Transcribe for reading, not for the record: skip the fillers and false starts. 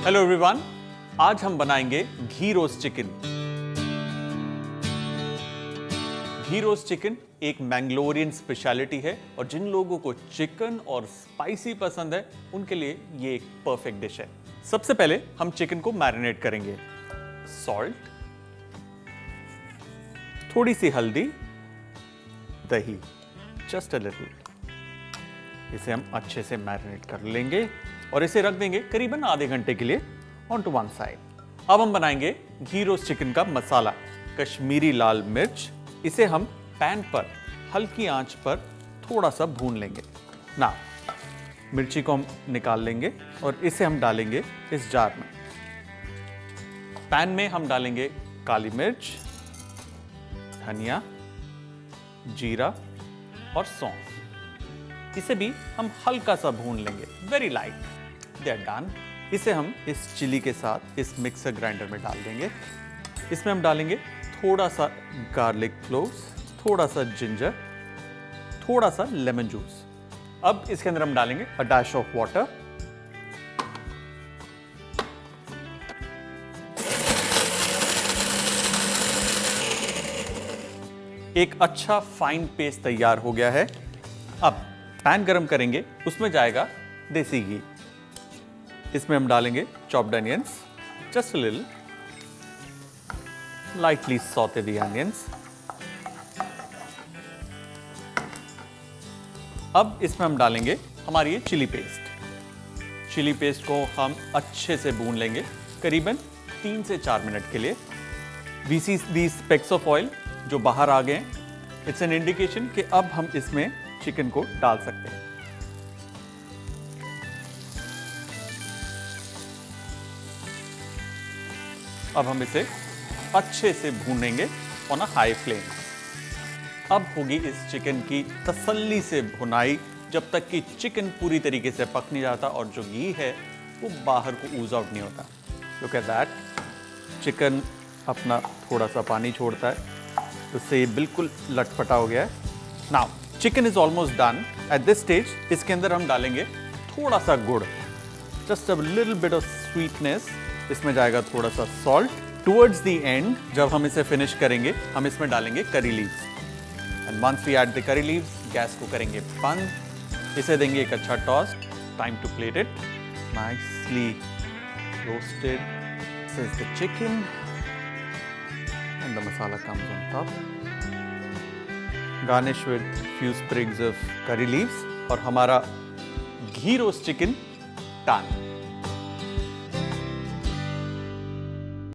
Hello everyone, आज हम बनाएंगे घी रोस्ट चिकन। घी रोस्ट चिकन एक मैंगलोरियन स्पेशलिटी है और जिन लोगों को चिकन और स्पाइसी पसंद है उनके लिए ये एक परफेक्ट डिश है। सबसे पहले हम चिकन को मैरिनेट करेंगे। सॉल्ट, थोड़ी सी हल्दी, दही, जस्ट अ लिटिल। इसे हम अच्छे से मैरिनेट कर लेंगे और इसे रख देंगे करीबन आधे घंटे के लिए ऑन टू वन साइड। अब हम बनाएंगे घी रोस्ट चिकन का मसाला। कश्मीरी लाल मिर्च, इसे हम पैन पर हल्की आंच पर थोड़ा सा भून लेंगे ना। मिर्ची को हम निकाल लेंगे और इसे हम डालेंगे इस जार में। पैन में हम डालेंगे काली मिर्च, धनिया, जीरा और सौंफ। इसे भी हम हल्का सा भून लेंगे, very light. They are done. इसे हम इस चिली के साथ इस मिक्सर ग्राइंडर में डाल देंगे। इसमें हम डालेंगे थोड़ा सा गार्लिक क्लोव्स, थोड़ा सा जिंजर, थोड़ा सा लेमन जूस। अब इसके अंदर हम डालेंगे अ डैश ऑफ वाटर। एक अच्छा फाइन पेस्ट तैयार हो गया है। अब पैन गरम करेंगे, उसमें जाएगा देसी घी। इसमें हम डालेंगे chopped onions, just a little, lightly saute the onions. अब इसमें हम डालेंगे हमारी ये चिली पेस्ट। चिली पेस्ट को हम अच्छे से भून लेंगे करीबन 3 से 4 मिनट के लिए। We see the specks of oil जो बाहर आ गए, इट्स एन इंडिकेशन कि अब हम इसमें चिकन को डाल सकते हैं। अब हम इसे अच्छे से भूनेंगे ऑन अ हाई फ्लेम। अब होगी इस चिकन की तसल्ली से भुनाई जब तक कि चिकन पूरी तरीके से पक नहीं जाता और जो घी है वो बाहर को ऊज आउट नहीं होता। लुक एट दैट, चिकन अपना थोड़ा सा पानी छोड़ता है, तो इससे ये बिल्कुल लटपटा हो गया है। Now chicken is almost done. At this stage इसके अंदर हम डालेंगे थोड़ा सा गुड़, just a little bit of sweetness. इसमें जाएगा थोड़ा सा सॉल्ट। टुवर्ड्स द एंड जब हम इसे फिनिश करेंगे, हम इसमें डालेंगे curry leaves. And once we add the curry leaves, gas को करेंगे बंद। इसे देंगे एक अच्छा toss. Time to plate it. Nicely roasted. This is the chicken and the masala comes on top. Garnish with few sprigs of curry leaves और हमारा घी roast chicken done.